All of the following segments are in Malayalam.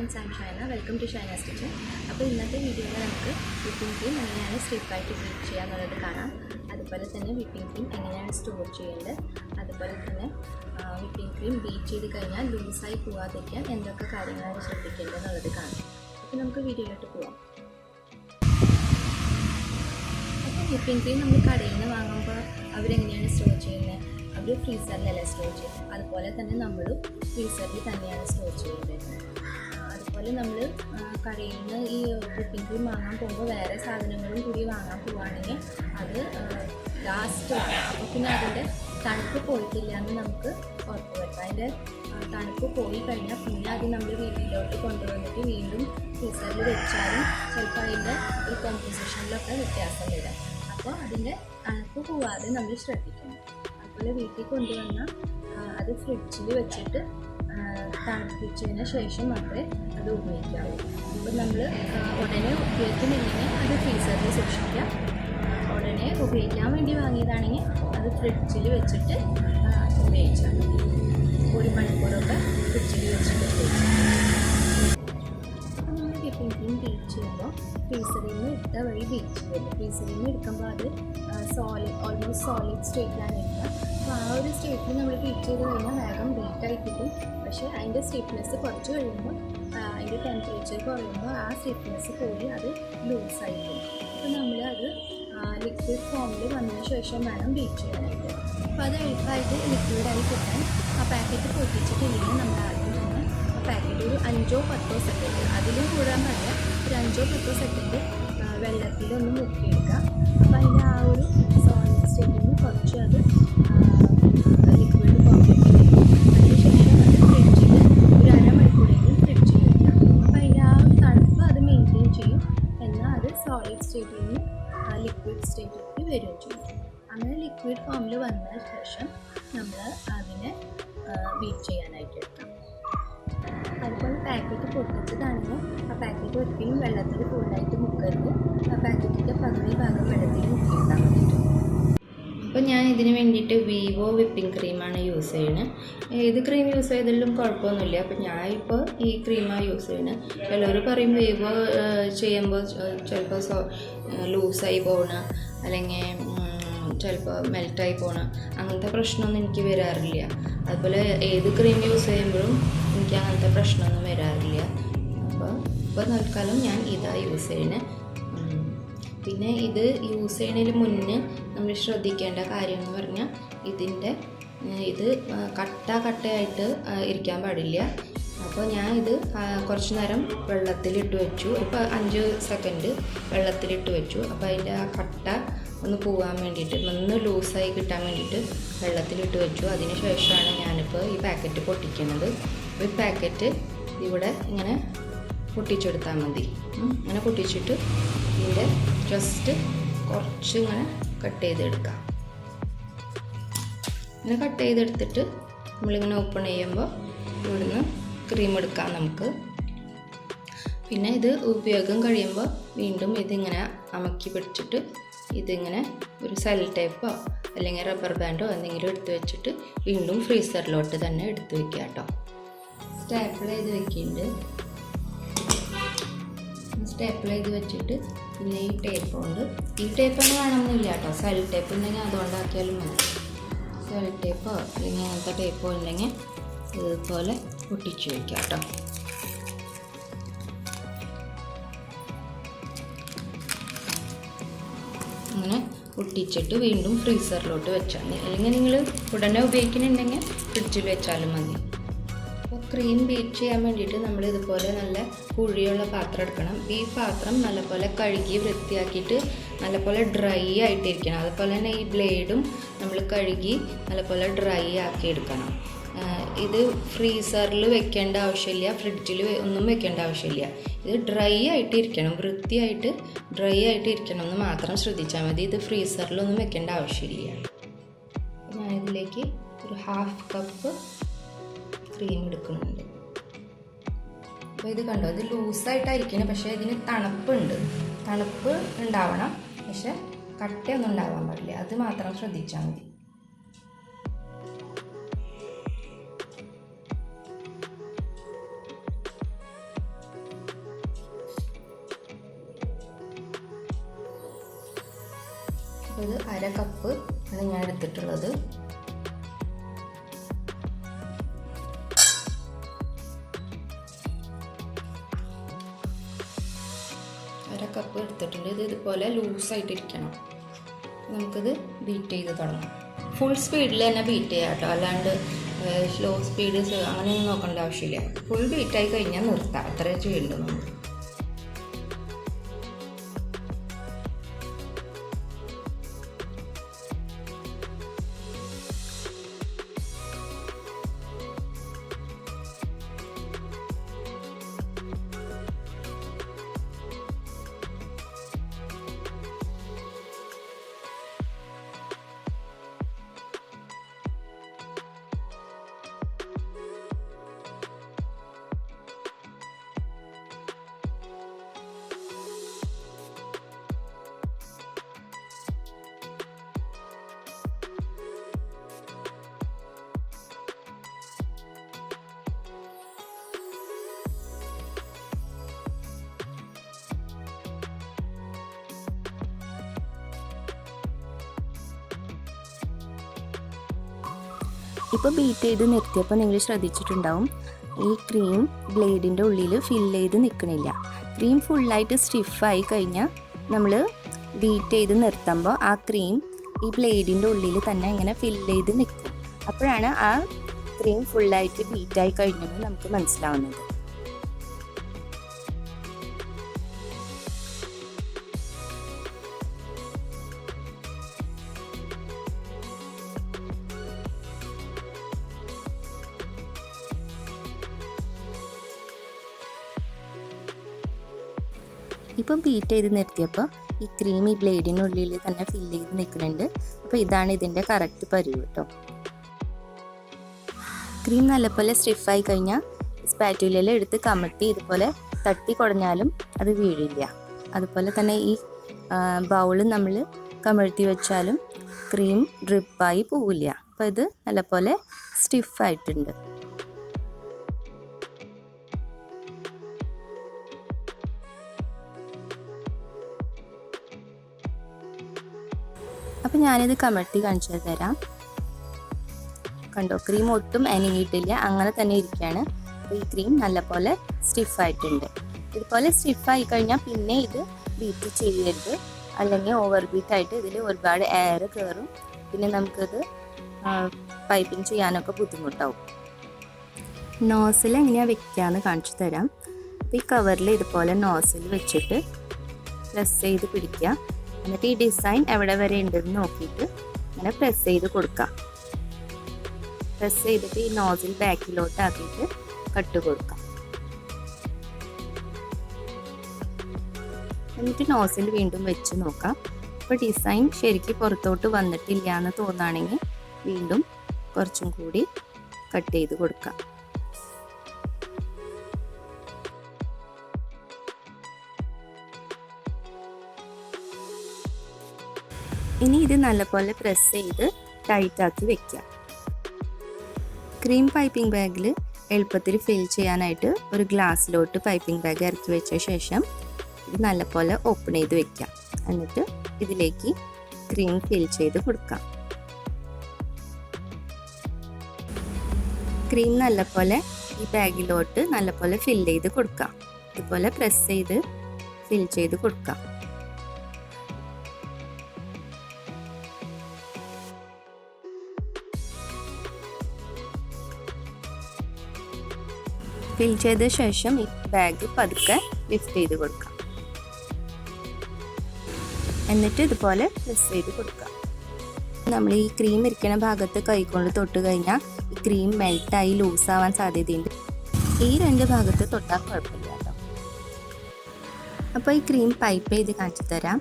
friends, I'm Shyna. Welcome to Shyna's Kitchen. അപ്പോൾ ഇന്നത്തെ വീഡിയോയിൽ നമുക്ക് വിപ്പിംഗ് ക്രീം എങ്ങനെയാണ് സ്ട്രിപ്പായിട്ട് ബീറ്റ് ചെയ്യുക എന്നുള്ളത് കാണാം. അതുപോലെ തന്നെ വിപ്പിംഗ് ക്രീം എങ്ങനെയാണ് സ്റ്റോർ ചെയ്യേണ്ടത്, അതുപോലെ തന്നെ വിപ്പിംഗ് ക്രീം ബീറ്റ് ചെയ്ത് കഴിഞ്ഞാൽ ലൂസായി പോകാതിരിക്കാൻ എന്തൊക്കെ കാര്യങ്ങളാണ് ശ്രദ്ധിക്കേണ്ടത് എന്നുള്ളത് കാണാം. അപ്പോൾ നമുക്ക് വീഡിയോയിലോട്ട് പോകാം. അപ്പോൾ വിപ്പിംഗ് ക്രീം നമ്മൾ കടയിൽ നിന്ന് വാങ്ങുമ്പോൾ അവരെങ്ങനെയാണ് സ്റ്റോർ ചെയ്യുന്നത്? അവർ ഫ്രീസറിലല്ല സ്റ്റോർ ചെയ്യുന്നത്. അതുപോലെ തന്നെ നമ്മളും ഫ്രീസറിൽ തന്നെയാണ് സ്റ്റോർ ചെയ്യുന്നത്. അതുപോലെ നമ്മൾ കടയിൽ നിന്ന് ഈ വിപ്പിംഗ് ക്രീം വാങ്ങാൻ പോകുമ്പോൾ വേറെ സാധനങ്ങളും കൂടി വാങ്ങാൻ പോവുകയാണെങ്കിൽ അത് ലാസ്റ്റ് അപ്പോൾ പിന്നെ അതിൻ്റെ തണുപ്പ് പോയിട്ടില്ല എന്ന് നമുക്ക് ഉറപ്പ് വരുത്താം. അതിൻ്റെ തണുപ്പ് പോയി കഴിഞ്ഞാൽ പിന്നെ അത് നമ്മൾ വീട്ടിലോട്ട് കൊണ്ടുവന്നിട്ട് വീണ്ടും ഫ്രീസറിൽ വെച്ചാലും ചിലപ്പോൾ അതിൻ്റെ ഒരു കോമ്പോസിഷനിലൊക്കെ വ്യത്യാസം വരാം. അപ്പോൾ അതിൻ്റെ തണുപ്പ് പോവാതെ നമ്മൾ ശ്രദ്ധിക്കണം. അതുപോലെ വീട്ടിൽ കൊണ്ടുവന്നാൽ അത് ഫ്രിഡ്ജിൽ വെച്ചിട്ട് തണുപ്പിച്ചതിന് ശേഷം മാത്രമേ അത് ഉപയോഗിക്കാവൂ. അപ്പോൾ നമ്മൾ ഉടനെ ഉപയോഗിക്കുന്നില്ലെങ്കിൽ അത് ഫ്രീസറിൽ സൂക്ഷിക്കുക. ഉടനെ ഉപയോഗിക്കാൻ വേണ്ടി വാങ്ങിയതാണെങ്കിൽ അത് ഫ്രിഡ്ജിൽ വെച്ചിട്ട് ഉപയോഗിച്ചാൽ മതി. 1 മണിക്കൂറൊക്കെ ഫ്രിഡ്ജിൽ വെച്ചിട്ട് ഉപയോഗിച്ചാൽ. അപ്പോൾ നമ്മൾ വിപ്പിംഗ് ക്രീം ബീറ്റ് ചെയ്യുമ്പോൾ ഫ്രീസറിൽ നിന്ന് എടുത്ത വഴി ബീറ്റ് ചെയ്യും. ഫ്രീസറിൽ നിന്ന് എടുക്കുമ്പോൾ അത് ഓൾമോസ്റ്റ് സോളിഡ് സ്റ്റേറ്റിലാണ് എടുക്കുക. അപ്പോൾ ആ ഒരു സ്റ്റേറ്റിൽ നമ്മൾ ബീറ്റ് ചെയ്ത് കഴിഞ്ഞാൽ വേഗം ബീറ്റായി കിട്ടും. പക്ഷേ അതിൻ്റെ സ്റ്റിഫ്നെസ് കുറച്ച് കഴിയുമ്പോൾ അതിൻ്റെ ടെമ്പറേച്ചർ കുറയുമ്പോൾ ആ സ്റ്റിഫ്നെസ് പോയി അത് ലൂസായി പോകും. അപ്പോൾ നമ്മൾ അത് ലിക്വിഡ് ഫോമിൽ വന്നതിന് ശേഷം വേണം ബീറ്റ് ചെയ്യാനായിട്ട്. അപ്പോൾ അത് എളുപ്പമായിട്ട് ലിക്വിഡായി കിട്ടാൻ ആ പാക്കറ്റ് പൊട്ടിച്ചിട്ടില്ലെങ്കിൽ നമ്മൾ ആദ്യം തന്നെ ആ പാക്കറ്റ് ഒരു 5-10 സെക്കൻഡ്, അതിലും കൂടാൻ പാടില്ല, ഒരു 5-10 സെക്കൻഡ് വെള്ളത്തിലൊന്ന് മുക്കിയെടുക്കുക. അപ്പോൾ അതിൻ്റെ ആ ഒരു സോളിഡ് സ്റ്റേറ്റിൽ നിന്ന് കുറച്ച് അത് ലിക്വിഡ് ഫോമിലേക്ക് വരും. അതിനുശേഷം അത് ഫ്രിഡ്ജിൽ ഒരു അരമണിക്കൂറെങ്കിലും ഫ്രിഡ്ജിൽ വയ്ക്കുക. അപ്പോൾ അതിൻ്റെ ആ ഒരു തണുപ്പ് അത് മെയിൻറ്റെയിൻ ചെയ്യും. എന്നാൽ അത് സോളിഡ് സ്റ്റേറ്റിൽ നിന്ന് ലിക്വിഡ് സ്റ്റേറ്റിലേക്ക് വരികയും ചെയ്യും. അങ്ങനെ ലിക്വിഡ് ഫോമിൽ വന്നതിന് ശേഷം നമ്മൾ അതിനെ ബീറ്റ് ചെയ്യാനായിട്ട് എടുക്കാം. അതുപോലെ പാക്കറ്റ് പൊട്ടിച്ചതാണെങ്കിൽ ആ പാക്കറ്റ് ഒരിക്കലും വെള്ളത്തിൽ ഫുള്ളായിട്ട് മുക്കരുത്. ആ പാക്കറ്റിൻ്റെ പകുതി ഭാഗം വെള്ളത്തിൽ മുക്കിയിട്ടാൽ മതി. അപ്പോൾ ഞാൻ ഇതിന് വേണ്ടിയിട്ട് വിവോ വിപ്പിംഗ് ക്രീമാണ് യൂസ് ചെയ്യുന്നത്. ഏത് ക്രീം യൂസ് ചെയ്താലും കുഴപ്പമൊന്നുമില്ല. അപ്പോൾ ഞാനിപ്പോൾ ഈ ക്രീമാണ് യൂസ് ചെയ്യുന്നത്. ചിലർ പറയും വിവോ ചെയ്യുമ്പോൾ ചിലപ്പോൾ ലൂസായി പോകണം, അല്ലെങ്കിൽ ചിലപ്പോൾ മെൽറ്റായി പോകണം, അങ്ങനത്തെ പ്രശ്നമൊന്നും എനിക്ക് വരാറില്ല. അതുപോലെ ഏത് ക്രീം യൂസ് ചെയ്യുമ്പോഴും എനിക്ക് അങ്ങനത്തെ പ്രശ്നമൊന്നും വരാറില്ല. അപ്പോൾ തൽക്കാലം ഞാൻ ഇതാണ് യൂസ് ചെയ്യുന്നത്. പിന്നെ ഇത് യൂസ് ചെയ്യുന്നതിന് മുന്നേ നമ്മൾ ശ്രദ്ധിക്കേണ്ട കാര്യം എന്ന് പറഞ്ഞാൽ ഇത് കട്ടയായിട്ട് ഇരിക്കാൻ പാടില്ല. അപ്പോൾ ഞാൻ ഇത് കുറച്ച് നേരം വെള്ളത്തിലിട്ട് വെച്ചു, ഒരു 5 സെക്കൻഡ് വെള്ളത്തിലിട്ട് വെച്ചു. അപ്പോൾ അതിൻ്റെ ആ കട്ട ഒന്ന് പോകാൻ വേണ്ടിയിട്ട്, ഒന്ന് ലൂസായി കിട്ടാൻ വേണ്ടിയിട്ട് വെള്ളത്തിലിട്ട് വെച്ചു. അതിന് ശേഷമാണ് ഞാനിപ്പോൾ ഈ പാക്കറ്റ് പൊട്ടിക്കുന്നത്. ഈ പാക്കറ്റ് ഇവിടെ ഇങ്ങനെ പൊട്ടിച്ചെടുത്താൽ മതി. ഇങ്ങനെ പൊട്ടിച്ചിട്ട് ഇതിൻ്റെ ജസ്റ്റ് കുറച്ച് ഇങ്ങനെ കട്ട് ചെയ്തെടുക്കാം. ഇങ്ങനെ കട്ട് ചെയ്തെടുത്തിട്ട് നമ്മളിങ്ങനെ ഓപ്പൺ ചെയ്യുമ്പോൾ ഇവിടുന്ന് ക്രീം എടുക്കാം നമുക്ക്. പിന്നെ ഇത് ഉപയോഗം കഴിയുമ്പോൾ വീണ്ടും ഇതിങ്ങനെ അമക്കി പിടിച്ചിട്ട് ഇതിങ്ങനെ ഒരു സെൽ ടേപ്പോ അല്ലെങ്കിൽ റബ്ബർ ബാൻഡോ എന്തെങ്കിലും എടുത്ത് വെച്ചിട്ട് വീണ്ടും ഫ്രീസറിലോട്ട് തന്നെ എടുത്ത് വെക്കുക കേട്ടോ. സ്റ്റാപ്പിൾ ചെയ്ത് വെക്കുന്നുണ്ട്. സ്റ്റാപ്പിൾ ചെയ്ത് വെച്ചിട്ട് പിന്നെ ഈ ടേപ്പ് കൊണ്ട്, ഈ ടേപ്പൊന്നും വേണമെന്നില്ല കേട്ടോ, സെൽ ടേപ്പ് ഉണ്ടെങ്കിൽ അതുകൊണ്ടാക്കിയാലും മതി. സെൽ ടേപ്പോ അല്ലെങ്കിൽ അങ്ങനത്തെ ടേപ്പോ ഇല്ലെങ്കിൽ ഇതുപോലെ ഒട്ടിച്ച് വയ്ക്കാം കേട്ടോ. അങ്ങനെ ഒട്ടിച്ചിട്ട് വീണ്ടും ഫ്രീസറിലോട്ട് വെച്ചാൽ മതി. അല്ലെങ്കിൽ നിങ്ങൾ ഉടനെ ഉപയോഗിക്കുന്നുണ്ടെങ്കിൽ ഫ്രിഡ്ജിൽ വെച്ചാലും മതി. അപ്പോൾ ക്രീം ബീറ്റ് ചെയ്യാൻ വേണ്ടിയിട്ട് നമ്മൾ ഇതുപോലെ നല്ല കുഴിയുള്ള പാത്രം എടുക്കണം. ഈ പാത്രം നല്ലപോലെ കഴുകി വൃത്തിയാക്കിയിട്ട് നല്ലപോലെ ഡ്രൈ ആയിട്ടിരിക്കണം. അതുപോലെ തന്നെ ഈ ബ്ലേഡും നമ്മൾ കഴുകി നല്ലപോലെ ഡ്രൈ ആക്കി എടുക്കണം. ഇത് ഫ്രീസറിൽ വെക്കേണ്ട ആവശ്യമില്ല, ഫ്രിഡ്ജിൽ ഒന്നും വെക്കേണ്ട ആവശ്യമില്ല. ഇത് ഡ്രൈ ആയിട്ടിരിക്കണം, വൃത്തിയായിട്ട് ഡ്രൈ ആയിട്ടിരിക്കണം എന്ന് മാത്രം ശ്രദ്ധിച്ചാൽ മതി. ഇത് ഫ്രീസറിലൊന്നും വെക്കേണ്ട ആവശ്യമില്ല. ഞാനിതിലേക്ക് ഒരു 1/2 കപ്പ് ക്രീം എടുക്കുന്നുണ്ട്. അപ്പോൾ ഇത് കണ്ടോ, ഇത് ലൂസായിട്ടായിരിക്കണം, പക്ഷേ ഇതിന് തണുപ്പ് ഉണ്ടാവണം, പക്ഷെ കട്ടയൊന്നും ഉണ്ടാവാൻ പാടില്ല. അത് മാത്രം ശ്രദ്ധിച്ചാൽ മതി. ഇത് 1/2 കപ്പ് ആണ് ഞാൻ എടുത്തിട്ടുള്ളത്. കപ്പ് എടുത്തിട്ടുണ്ട്. ഇത് ഇതുപോലെ ലൂസായിട്ടിരിക്കണം. നമുക്കിത് ബീറ്റ് ചെയ്ത് തുടങ്ങാം. ഫുൾ സ്പീഡിൽ തന്നെ ബീറ്റ് ചെയ്യാം കേട്ടോ, അല്ലാണ്ട് സ്ലോ സ്പീഡ് അങ്ങനെയൊന്നും നോക്കേണ്ട ആവശ്യമില്ല. ഫുൾ ബീറ്റായി കഴിഞ്ഞാൽ നിർത്താം, അത്രേ ചെയ്യേണ്ടത് നമ്മൾ. ഇപ്പോൾ ബീറ്റ് ചെയ്ത് നിർത്തിയപ്പോൾ നിങ്ങൾ ശ്രദ്ധിച്ചിട്ടുണ്ടാവും, ഈ ക്രീം ബ്ലേഡിൻ്റെ ഉള്ളിൽ ഫില്ല് ചെയ്ത് നിൽക്കണില്ല. ക്രീം ഫുള്ളായിട്ട് സ്റ്റിഫായി കഴിഞ്ഞാൽ നമ്മൾ ബീറ്റ് ചെയ്ത് നിർത്തുമ്പോൾ ആ ക്രീം ഈ ബ്ലേഡിൻ്റെ ഉള്ളിൽ തന്നെ ഇങ്ങനെ ഫില്ല് ചെയ്ത് നിൽക്കും. അപ്പോഴാണ് ആ ക്രീം ഫുള്ളായിട്ട് ബീറ്റായി കഴിഞ്ഞെന്ന് നമുക്ക് മനസ്സിലാവുന്നത്. ഇപ്പം ബീറ്റ് ചെയ്ത് നിർത്തിയപ്പോൾ ഈ ക്രീം ഈ ബ്ലേഡിനുള്ളിൽ തന്നെ ഫില്ല് ചെയ്ത് നിൽക്കുന്നുണ്ട്. അപ്പോൾ ഇതാണ് ഇതിൻ്റെ കറക്റ്റ് പരുവ് കേട്ടോ. ക്രീം നല്ലപോലെ സ്റ്റിഫായി കഴിഞ്ഞാൽ സ്പാറ്റുലയിൽ എടുത്ത് കമഴ്ത്തി ഇതുപോലെ തട്ടി കുടഞ്ഞാലും അത് വീഴില്ല. അതുപോലെ തന്നെ ഈ ബൗൾ നമ്മൾ കമഴ്ത്തി വെച്ചാലും ക്രീം ഡ്രിപ്പായി പോവില്ല. അപ്പോൾ ഇത് നല്ലപോലെ സ്റ്റിഫായിട്ടുണ്ട്. അപ്പോൾ ഞാനിത് കമഴ്ത്തി കാണിച്ചു തരാം. കണ്ടോ, ക്രീം ഒട്ടും അനങ്ങിയിട്ടില്ല, അങ്ങനെ തന്നെ ഇരിക്കുകയാണ്. അപ്പോൾ ഈ ക്രീം നല്ലപോലെ സ്റ്റിഫായിട്ടുണ്ട്. ഇതുപോലെ സ്റ്റിഫായി കഴിഞ്ഞാൽ പിന്നെ ഇത് ബീറ്റ് ചെയ്യരുത്, അല്ലെങ്കിൽ ഓവർ ബീറ്റായിട്ട് ഇതിൽ ഒരുപാട് എയർ കയറും. പിന്നെ നമുക്കിത് പൈപ്പിംഗ് ചെയ്യാനൊക്കെ ബുദ്ധിമുട്ടാവും. നോസിൽ എങ്ങനെയാണ് വെക്കുകയെന്ന് കാണിച്ചു തരാം. അപ്പോൾ ഈ കവറിൽ ഇതുപോലെ നോസിൽ വെച്ചിട്ട് പ്രസ് ചെയ്ത് പിടിക്കുക. എന്നിട്ട് ഈ ഡിസൈൻ എവിടെ വരെ ഉണ്ടെന്ന് നോക്കിയിട്ട് ഇങ്ങനെ പ്രസ് ചെയ്ത് കൊടുക്കാം. പ്രസ് ചെയ്തിട്ട് ഈ നോസിൽ ബാക്കിലോട്ട് ആക്കിയിട്ട് കട്ട് കൊടുക്കാം. എന്നിട്ട് നോസിൽ വീണ്ടും വെച്ച് നോക്കാം. അപ്പോൾ ഡിസൈൻ ശരിക്കും പുറത്തോട്ട് വന്നിട്ടില്ല എന്ന് തോന്നുകയാണെങ്കിൽ വീണ്ടും കുറച്ചും കൂടി കട്ട് ചെയ്ത് കൊടുക്കാം. ഇനി ഇത് നല്ലപോലെ പ്രസ് ചെയ്ത് ടൈറ്റാക്കി വെക്കാം. ക്രീം പൈപ്പിംഗ് ബാഗിൽ എളുപ്പത്തിൽ ഫിൽ ചെയ്യാനായിട്ട് ഒരു ഗ്ലാസ്സിലോട്ട് പൈപ്പിംഗ് ബാഗ് ഇറക്കി വെച്ച ശേഷം ഇത് നല്ലപോലെ ഓപ്പൺ ചെയ്ത് വെക്കാം. എന്നിട്ട് ഇതിലേക്ക് ക്രീം ഫിൽ ചെയ്ത് കൊടുക്കാം. ക്രീം നല്ലപോലെ ഈ ബാഗിലോട്ട് നല്ലപോലെ ഫിൽ ചെയ്ത് കൊടുക്കാം. ഇതുപോലെ പ്രസ് ചെയ്ത് ഫിൽ ചെയ്ത് കൊടുക്കാം. ഫിൽ ചെയ്ത ശേഷം ഈ ബാഗ് പതുക്കെ ലിഫ്റ്റ് ചെയ്ത് കൊടുക്കാം. എന്നിട്ട് ഇതുപോലെ പ്രസ് ചെയ്ത് കൊടുക്കാം. നമ്മൾ ഈ ക്രീം ഇരിക്കുന്ന ഭാഗത്ത് കൈകൊണ്ട് തൊട്ട് കഴിഞ്ഞാൽ ഈ ക്രീം മെൽറ്റായി ലൂസാവാൻ സാധ്യതയുണ്ട്. ഈ 2 ഭാഗത്ത് തൊട്ടാൽ കുഴപ്പമില്ല കേട്ടോ. അപ്പോൾ ഈ ക്രീം പൈപ്പ് ചെയ്ത് കാണിച്ചു തരാം.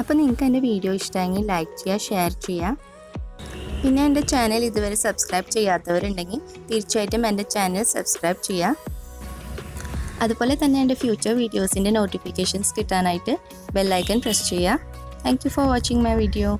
അപ്പോൾ നിങ്ങൾക്ക് എൻ്റെ വീഡിയോ ഇഷ്ടമെങ്കിൽ ലൈക്ക് ചെയ്യുക, ഷെയർ ചെയ്യുക. പിന്നെ എൻ്റെ ചാനൽ ഇതുവരെ സബ്സ്ക്രൈബ് ചെയ്യാത്തവരുണ്ടെങ്കിൽ തീർച്ചയായിട്ടും എൻ്റെ ചാനൽ സബ്സ്ക്രൈബ് ചെയ്യുക. അതുപോലെ തന്നെ എൻ്റെ ഫ്യൂച്ചർ വീഡിയോസിൻ്റെ നോട്ടിഫിക്കേഷൻസ് കിട്ടാനായിട്ട് ബെൽ ഐക്കൺ പ്രസ് ചെയ്യുക. Thank you for watching my video.